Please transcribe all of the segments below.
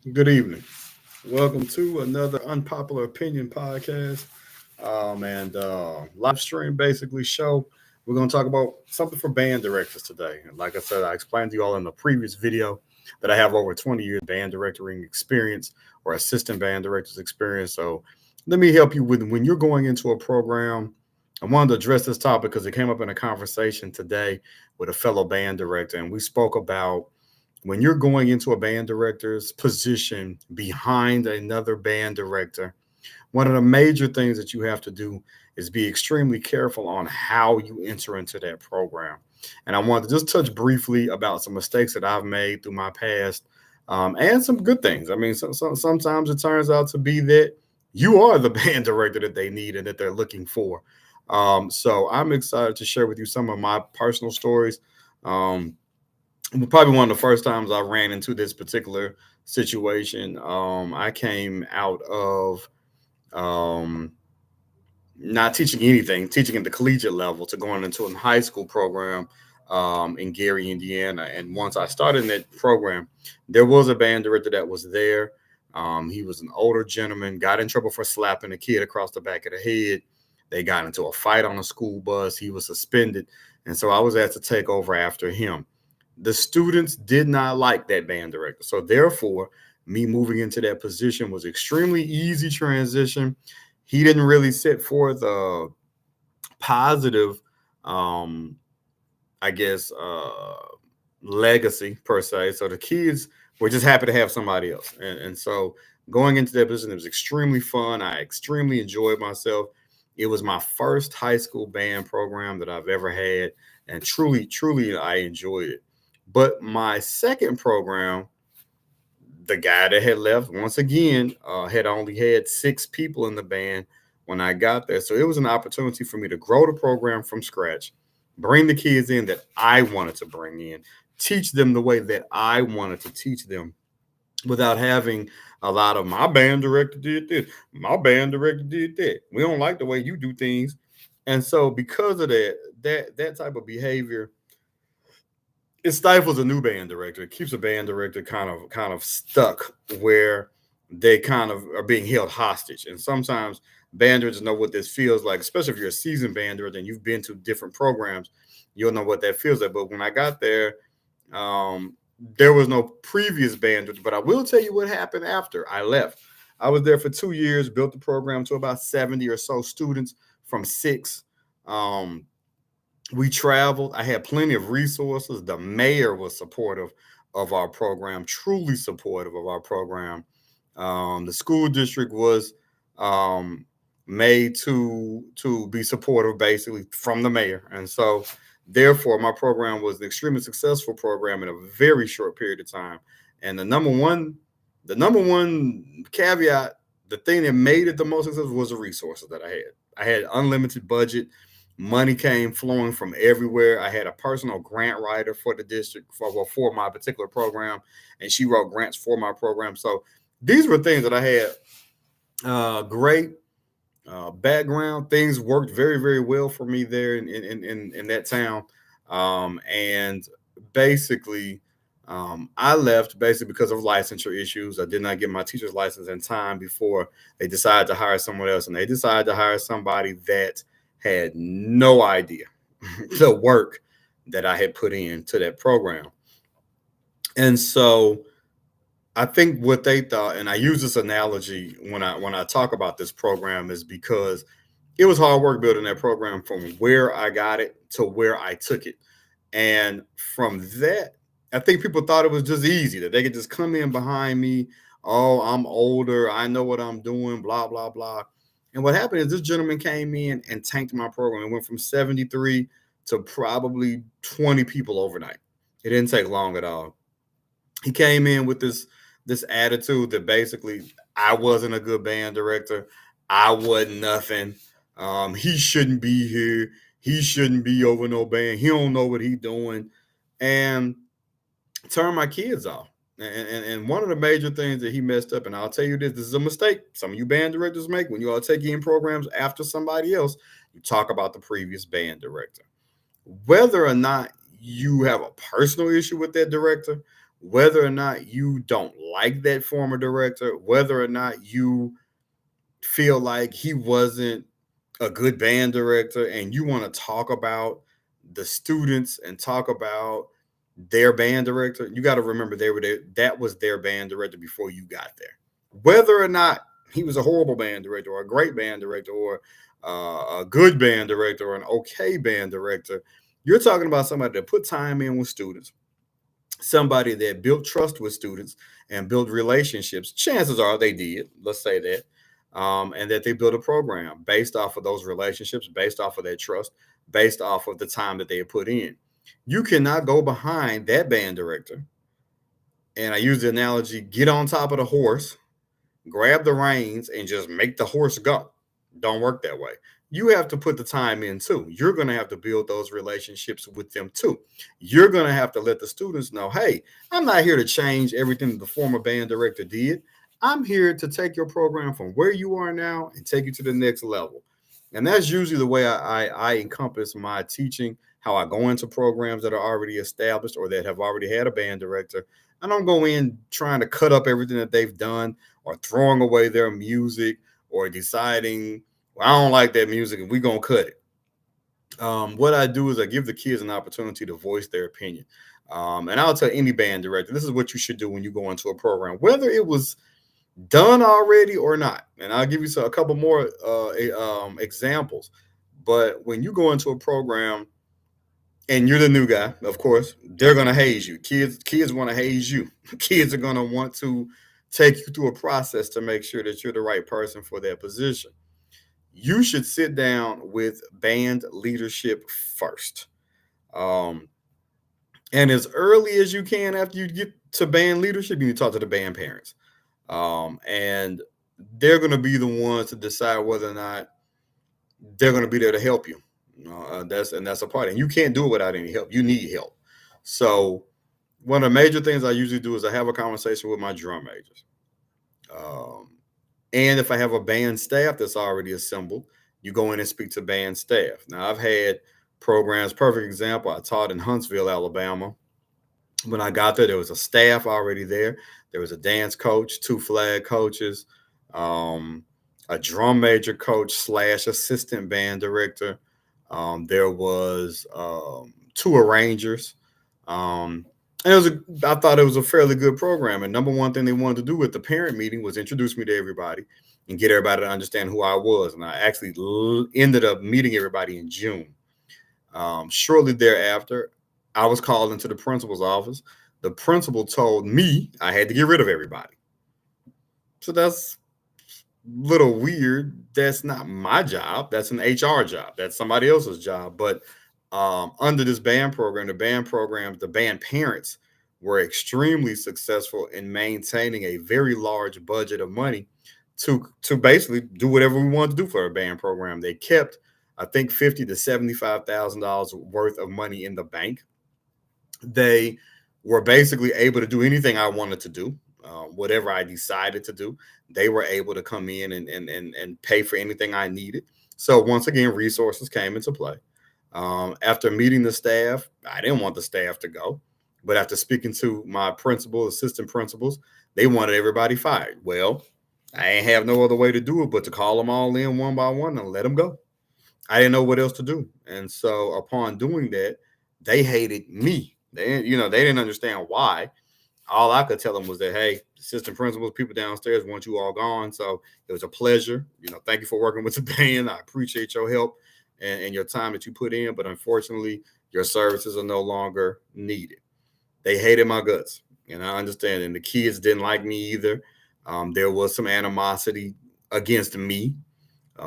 Good evening. Welcome to another Unpopular Opinion podcast and live stream basically show. We're going to talk about something for band directors today. And like I said, I explained to you all in the previous video that I have over 20 years band directing experience or assistant band directors experience. So let me help you with when you're going into a program. I wanted to address this topic because it came up in a conversation today with a fellow band director, and we spoke about when you're going into a band director's position behind another band director, one of the major things that you have to do is be extremely careful on how you enter into that program. And I want to just touch briefly about some mistakes that I've made through my past and some good things. I mean, sometimes it turns out to be that you are the band director that they need and that they're looking for. So I'm excited to share with you some of my personal stories. Um, Probably one of the first times I ran into this particular situation. I came out of um, not teaching anything, teaching at the collegiate level, to going into a high school program in Gary, Indiana. And once I started in that program, there was a band director that was there. He was an older gentleman, got in trouble for slapping a kid across the back of the head. They got into a fight on a school bus. He was suspended. And so I was asked to take over after him. The students did not like that band director. So therefore, me moving into that position was extremely easy transition. He didn't really set forth a positive, um, I guess, legacy per se. So the kids were just happy to have somebody else. And so going into that position, it was extremely fun. I extremely enjoyed myself. It was my first high school band program that I've ever had. And truly, I enjoyed it. But my second program, the guy that had left once again had only had six people in the band when I got there. So it was an opportunity for me to grow the program from scratch, bring the kids in that I wanted to bring in, teach them the way that I wanted to teach them without having a lot of my band director did this, my band director did that. We don't like the way you do things. And so because of that type of behavior, it stifles a new band director. It keeps a band director kind of stuck where they kind of are being held hostage. And sometimes band directors know what this feels like, especially if you're a seasoned band director and you've been to different programs, you'll know what that feels like. But when I got there, um, there was no previous band director. But I will tell you what happened after I left. I was there for 2 years, built the program to about 70 or so students from six. Um, we traveled. I had plenty of resources. The mayor was supportive of our program, truly supportive of our program. The school district was um, made to be supportive, basically from the mayor, and so therefore my program was an extremely successful program in a very short period of time. And the number one caveat, the thing that made it the most successful was the resources that I had. I had unlimited budget. Money came flowing from everywhere. I had a personal grant writer for the district for my particular program, and she wrote grants for my program. So these were things that I had great background. Things worked very, very well for me there in that town. And basically, I left basically because of licensure issues. I did not get my teacher's license in time before they decided to hire someone else, and they decided to hire somebody that had no idea the work that I had put into that program. And so I think what they thought, and I use this analogy when I talk about this program, is because it was hard work building that program from where I got it to where I took it. And from that, I think people thought it was just easy that they could just come in behind me. Oh, I'm older. I know what I'm doing, blah, blah, blah. And what happened is this gentleman came in and tanked my program. It went from 73 to probably 20 people overnight. It didn't take long at all. He came in with this attitude that basically I wasn't a good band director. I wasn't nothing. He shouldn't be here. He shouldn't be over no band. He don't know what he doing, and turn my kids off. And one of the major things that he messed up, and I'll tell you this is a mistake some of you band directors make when you all take in programs after somebody else. You talk about the previous band director, whether or not you have a personal issue with that director, whether or not you don't like that former director, whether or not you feel like he wasn't a good band director, and you want to talk about the students and talk about their band director, you got to remember they were there. That was their band director before you got there. Whether or not he was a horrible band director or a great band director or a good band director or an okay band director, you're talking about somebody that put time in with students, somebody that built trust with students and built relationships. Chances are they did, let's say that, and that they built a program based off of those relationships, based off of that trust, based off of the time that they had put in. You cannot go behind that band director, and I use the analogy, get on top of the horse, grab the reins, and just make the horse go. Don't work that way. You have to put the time in too. You're going to have to build those relationships with them too. You're going to have to let the students know, hey, I'm not here to change everything that the former band director did. I'm here to take your program from where you are now and take you to the next level. And that's usually the way I encompass my teaching, how I go into programs that are already established or that have already had a band director. I don't go in trying to cut up everything that they've done or throwing away their music or deciding, well, I don't like that music and we're going to cut it. What I do is I give the kids an opportunity to voice their opinion. And I'll tell any band director, this is what you should do when you go into a program, whether it was done already or not. And I'll give you a couple more examples. But when you go into a program and you're the new guy, of course, they're going to haze you. Kids want to haze you. Kids are going to want to take you through a process to make sure that you're the right person for that position. You should sit down with band leadership first. Um, and as early as you can after you get to band leadership, you need to talk to the band parents. And they're going to be the ones to decide whether or not they're going to be there to help you. That's a part, and you can't do it without any help. You need help. So one of the major things I usually do is I have a conversation with my drum majors. And if I have a band staff that's already assembled, you go in and speak to band staff. Now, I've had programs, perfect example, I taught in Huntsville, Alabama. When I got there was a staff already there. There was a dance coach, two flag coaches, a drum major coach / assistant band director. There was two arrangers. And I thought it was a fairly good program. And number one thing they wanted to do with the parent meeting was introduce me to everybody and get everybody to understand who I was. And I actually ended up meeting everybody in June. Shortly thereafter, I was called into the principal's office. The principal told me I had to get rid of everybody. So that's a little weird. That's not my job. That's an HR job. That's somebody else's job. But under this band program, the band parents were extremely successful in maintaining a very large budget of money to basically do whatever we wanted to do for a band program. They kept, I think, $50,000 to $75,000 worth of money in the bank. They were basically able to do anything I wanted to do, whatever I decided to do. They were able to come in and pay for anything I needed. So once again, resources came into play. After meeting the staff, I didn't want the staff to go, but after speaking to my principal, assistant principals, they wanted everybody fired. Well, I ain't have no other way to do it but to call them all in one by one and let them go. I didn't know what else to do. And so upon doing that, they hated me. They didn't understand why. All I could tell them was that, hey, assistant principals, people downstairs want you all gone. So it was a pleasure. Thank you for working with the band. I appreciate your help and your time that you put in. But unfortunately, your services are no longer needed. They hated my guts. And I understand. And the kids didn't like me either. There was some animosity against me.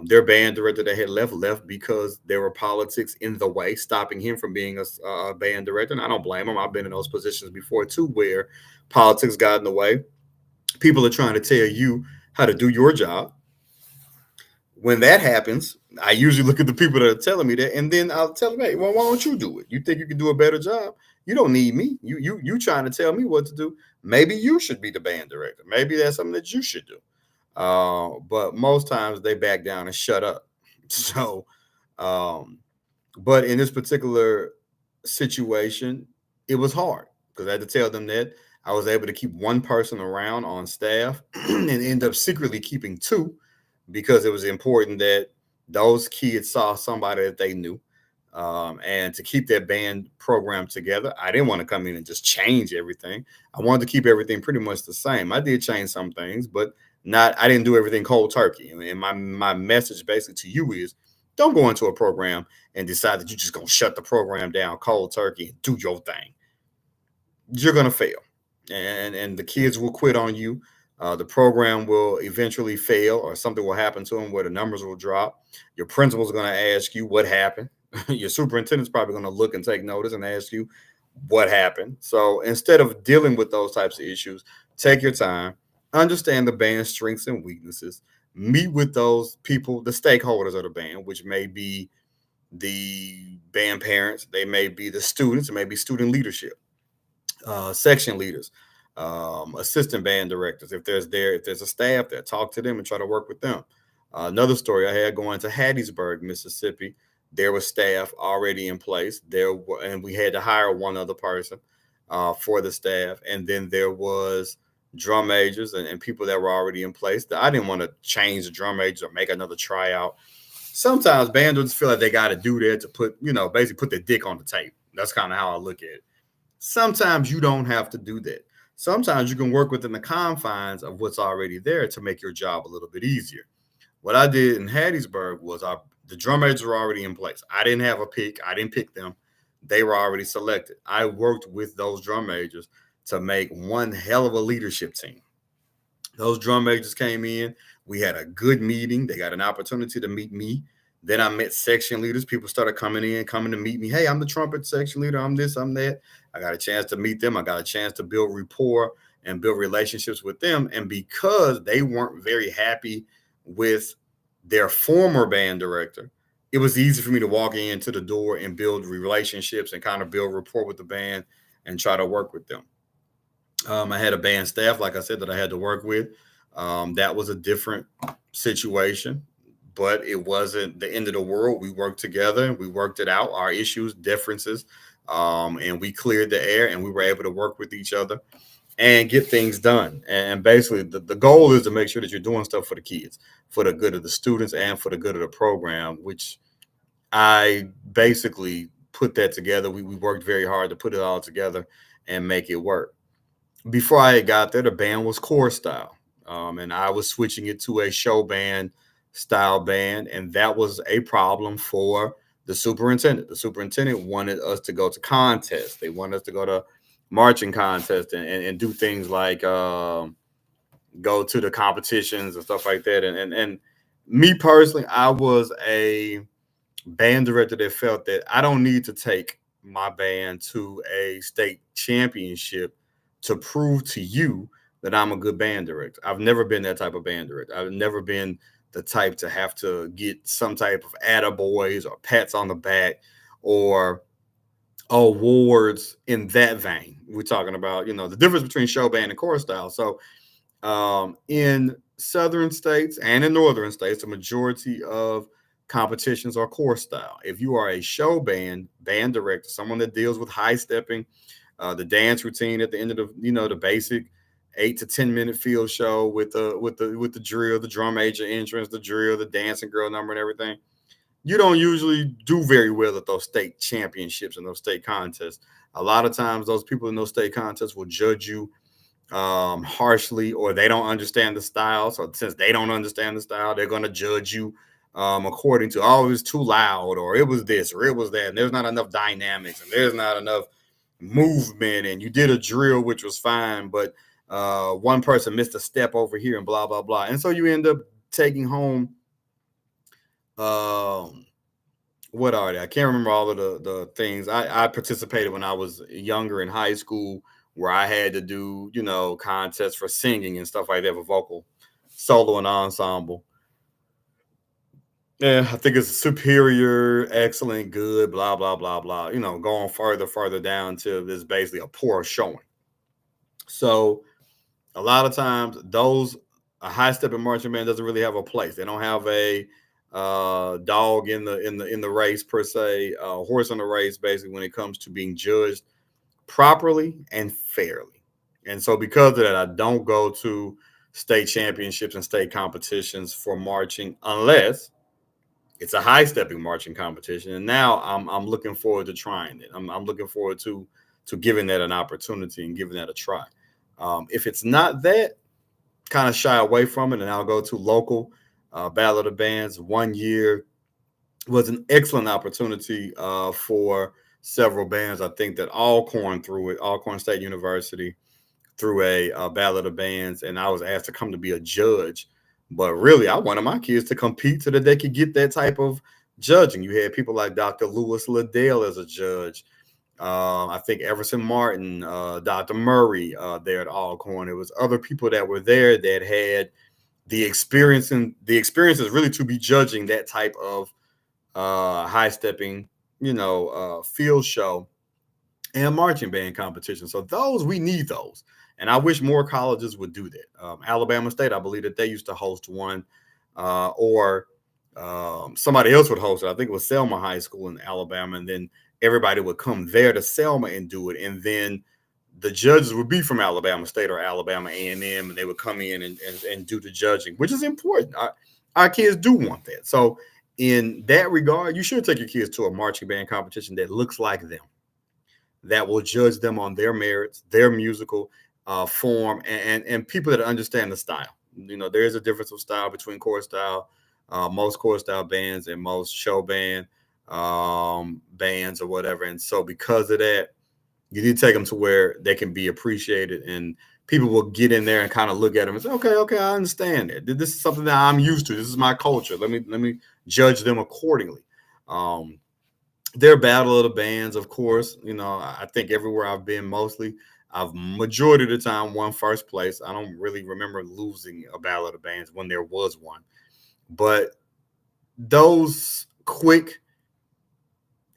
Their band director that had left because there were politics in the way, stopping him from being a band director. And I don't blame him. I've been in those positions before too, where politics got in the way. People are trying to tell you how to do your job. When that happens, I usually look at the people that are telling me that, and then I'll tell them, hey, well, why don't you do it? You think you can do a better job? You don't need me. You trying to tell me what to do. Maybe you should be the band director. Maybe that's something that you should do. But most times they back down and shut up. So, but in this particular situation, it was hard because I had to tell them that. I was able to keep one person around on staff and end up secretly keeping two because it was important that those kids saw somebody that they knew. And to keep that band program together, I didn't want to come in and just change everything. I wanted to keep everything pretty much the same. I did change some things, but not. I didn't do everything cold turkey. And my message basically to you is, don't go into a program and decide that you're just gonna shut the program down cold turkey and do your thing. You're gonna fail, and the kids will quit on you. The program will eventually fail, or something will happen to them where the numbers will drop. Your principal's going to ask you what happened. Your superintendent's probably going to look and take notice and ask you what happened. So instead of dealing with those types of issues, take your time, understand the band's strengths and weaknesses, meet with those people, the stakeholders of the band, which may be the band parents, they may be the students, it may be student leadership, section leaders, assistant band directors. If there's a staff there, talk to them and try to work with them. Another story I had going to Hattiesburg, Mississippi. There was staff already in place there, and we had to hire one other person for the staff, and then there was drum majors and people that were already in place. I didn't want to change the drum majors or make another tryout. Sometimes bandits feel like they got to do that to put, basically put their dick on the table. That's kind of how I look at it. Sometimes you don't have to do that. Sometimes you can work within the confines of what's already there to make your job a little bit easier. What I did in Hattiesburg was the drum majors were already in place. I didn't have a pick. I didn't pick them. They were already selected. I worked with those drum majors to make one hell of a leadership team. Those drum majors came in. We had a good meeting. They got an opportunity to meet me. Then I met section leaders. People started coming to meet me. Hey, I'm the trumpet section leader. I'm this, I'm that. I got a chance to meet them. I got a chance to build rapport and build relationships with them. And because they weren't very happy with their former band director, it was easy for me to walk into the door and build relationships and kind of build rapport with the band and try to work with them. I had a band staff, like I said, that I had to work with. That was a different situation, but it wasn't the end of the world. We worked together. We worked it out, our issues, differences, and we cleared the air, and we were able to work with each other and get things done. And basically, the goal is to make sure that you're doing stuff for the kids, for the good of the students, and for the good of the program, which I basically put that together. We worked very hard to put it all together and make it work. Before I got there, the band was corps style, and I was switching it to a show band style band, and that was a problem for the superintendent. The superintendent wanted us to go to contests. They wanted us to go to marching contests and do things like go to the competitions and stuff like that. And me personally, I was a band director that felt that I don't need to take my band to a state championship to prove to you that I'm a good band director. I've never been that type of band director. I've never been the type to have to get some type of attaboys or pats on the back or awards in that vein. We're talking about, the difference between show band and corps style. So in southern states and in northern states, the majority of competitions are corps style. If you are a show band director, someone that deals with high stepping, the dance routine at the end of the basic 8 to 10 minute field show with the drill, the drum major entrance, the drill, the dancing girl number, and everything, you don't usually do very well at those state championships and those state contests. A lot of times, those people in those state contests will judge you harshly, or they don't understand the style. So since they don't understand the style, they're going to judge you according to, oh, it was too loud, or it was this, or it was that, and there's not enough dynamics, and there's not enough movement, and you did a drill, which was fine, but one person missed a step over here, and blah, blah, blah. And so you end up taking home, what are they? I can't remember all of the things. I participated when I was younger in high school, where I had to do, contests for singing and stuff like that, for vocal solo and ensemble. Yeah, I think it's superior, excellent, good, blah, blah, blah, blah. Going further down to this basically a poor showing. So a lot of times a high stepping marching band doesn't really have a place. They don't have a dog in the race per se, horse in the race, basically, when it comes to being judged properly and fairly. And so because of that, I don't go to state championships and state competitions for marching unless it's a high stepping marching competition. And now I'm looking forward to trying it. I'm looking forward to giving that an opportunity and giving that a try. If it's not that, kind of shy away from it, and I'll go to local Battle of the Bands. One year was an excellent opportunity for several bands. I think that Alcorn through it, Alcorn State University through a Battle of the Bands, and I was asked to come to be a judge. But really, I wanted my kids to compete so that they could get that type of judging. You had people like Dr. Lewis Liddell as a judge. I think Everson Martin, Dr. Murray there at Alcorn. It was other people that were there that had the experience, and the experience is really to be judging that type of high stepping, field show and marching band competition. So those, we need those. And I wish more colleges would do that. Alabama State, I believe that they used to host one, or somebody else would host it. I think it was Selma High School in Alabama. And then everybody would come there to Selma and do it. And then the judges would be from Alabama State or Alabama A&M, and they would come in and do the judging, which is important. Our kids do want that. So in that regard, you should take your kids to a marching band competition that looks like them, that will judge them on their merits, their musical form, and people that understand the style. There is a difference of style between chorus style, most chorus style bands and most show band bands or whatever. And so because of that, you need to take them to where they can be appreciated, and people will get in there and kind of look at them and say, okay, I understand it. This is something that I'm used to. This is my culture. Let me judge them accordingly. Their Battle of the Bands, of course. I think everywhere I've been, mostly, I've majority of the time won first place. I don't really remember losing a Battle of the Bands when there was one. But those quick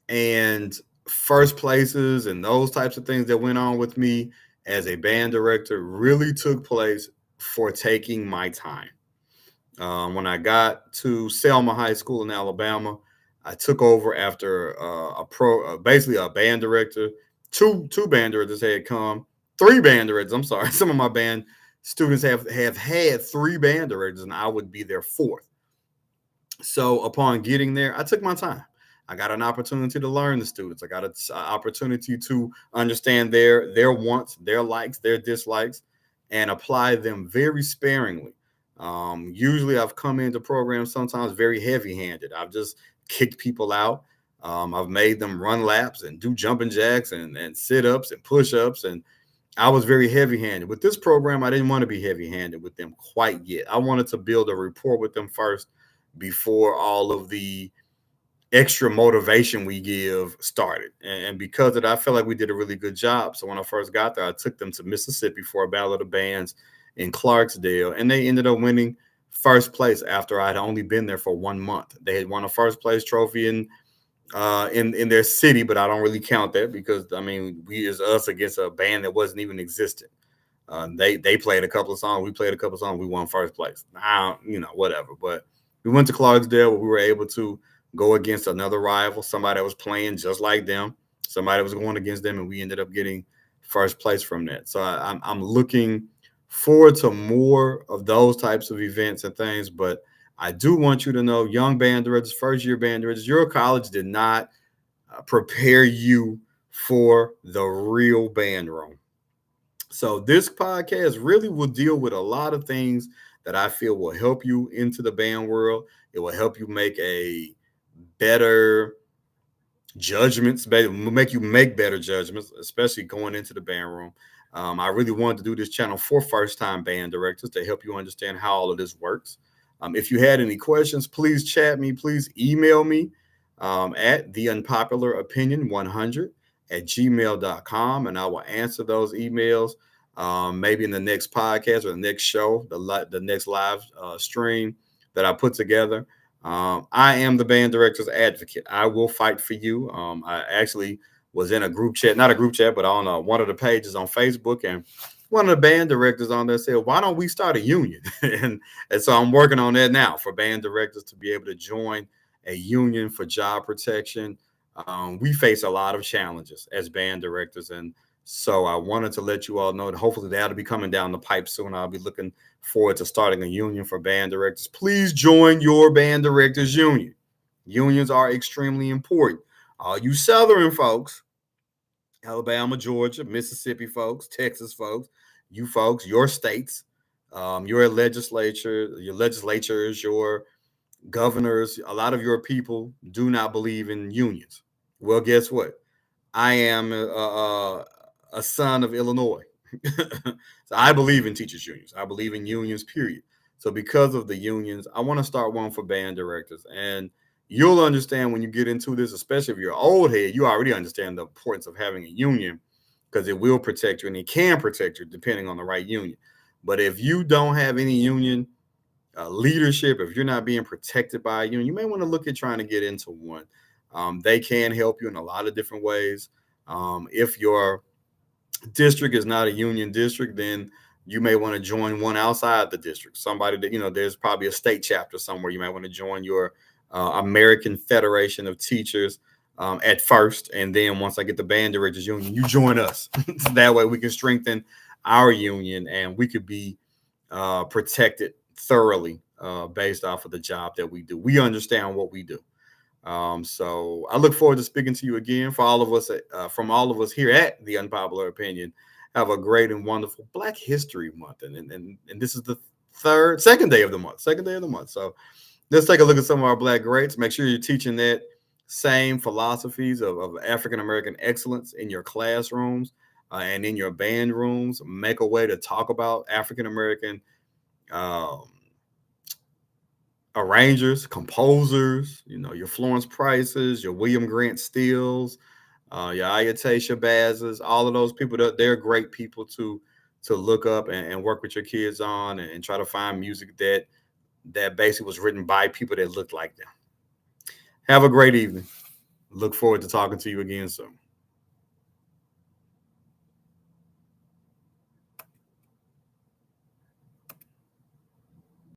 and first places and those types of things that went on with me as a band director really took place for taking my time. When I got to Selma High School in Alabama, I took over after basically a band director. Two band directors had come. Three band directors. I'm sorry. Some of my band students have had three band directors, and I would be their fourth. So upon getting there, I took my time. I got an opportunity to learn the students. I got an opportunity to understand their wants, their likes, their dislikes, and apply them very sparingly. Usually I've come into programs sometimes very heavy-handed. I've just kicked people out. I've made them run laps and do jumping jacks and sit-ups and push-ups. And I was very heavy-handed. With this program, I didn't want to be heavy-handed with them quite yet. I wanted to build a rapport with them first before all of the extra motivation we give started. And because of that, I felt like we did a really good job. So when I first got there, I took them to Mississippi for a Battle of the Bands in Clarksdale, and they ended up winning first place after I'd only been there for 1 month. They had won a first place trophy in their city, but I don't really count that because we is us against a band that wasn't even existent. They played a couple of songs, we played a couple of songs, we won first place. Whatever. But we went to Clarksdale where we were able to go against another rival, somebody that was playing just like them, somebody that was going against them, and we ended up getting first place from that. So I'm looking forward to more of those types of events and things. But I do want you to know, young band directors, first-year band directors, your college did not prepare you for the real band room. So this podcast really will deal with a lot of things that I feel will help you into the band world. It will help you make a better judgments, make you make better judgments, especially going into the band room. I really wanted to do this channel for first-time band directors to help you understand how all of this works. If you had any questions, please chat me. Please email me at theunpopularopinion100@gmail.com, and I will answer those emails maybe in the next podcast or the next show, the next live stream that I put together. I am the band director's advocate. I will fight for you. I actually was in a group chat, not a group chat, but on one of the pages on Facebook, and one of the band directors on there said, why don't we start a union? and so I'm working on that now for band directors to be able to join a union for job protection. We face a lot of challenges as band directors, and So I wanted to let you all know that hopefully that'll be coming down the pipe soon. I'll be looking forward to starting a union for band directors. Please join your band directors union. Unions are extremely important. All you Southern folks, Alabama, Georgia, Mississippi folks, Texas folks, you folks, your states, your legislatures, your governors, a lot of your people do not believe in unions. Well, guess what? I am a son of Illinois. So I believe in teachers unions. I believe in unions, period. So because of the unions, I want to start one for band directors. And you'll understand when you get into this, especially if you're old head, you already understand the importance of having a union because it will protect you and it can protect you depending on the right union. But if you don't have any union leadership, if you're not being protected by a union, you may want to look at trying to get into one. They can help you in a lot of different ways. If your district is not a union district, then you may want to join one outside the district. Somebody that, there's probably a state chapter somewhere. You might want to join your American Federation of Teachers at first. And then once I get the band directors union, you join us. That way we can strengthen our union and we could be protected thoroughly based off of the job that we do. We understand what we do. So I look forward to speaking to you again. For all of us, from all of us here at The Unpopular Opinion, have a great and wonderful Black History Month, and this is the second day of the month. So let's take a look at some of our Black greats. Make sure you're teaching that same philosophies of African American excellence in your classrooms and in your band rooms. Make a way to talk about African American arrangers, composers, your Florence Prices, your William Grant Stills, your Ayate Shabazz, all of those people, they're great people to look up and work with your kids on and try to find music that basically was written by people that looked like them. Have a great evening. Look forward to talking to you again soon.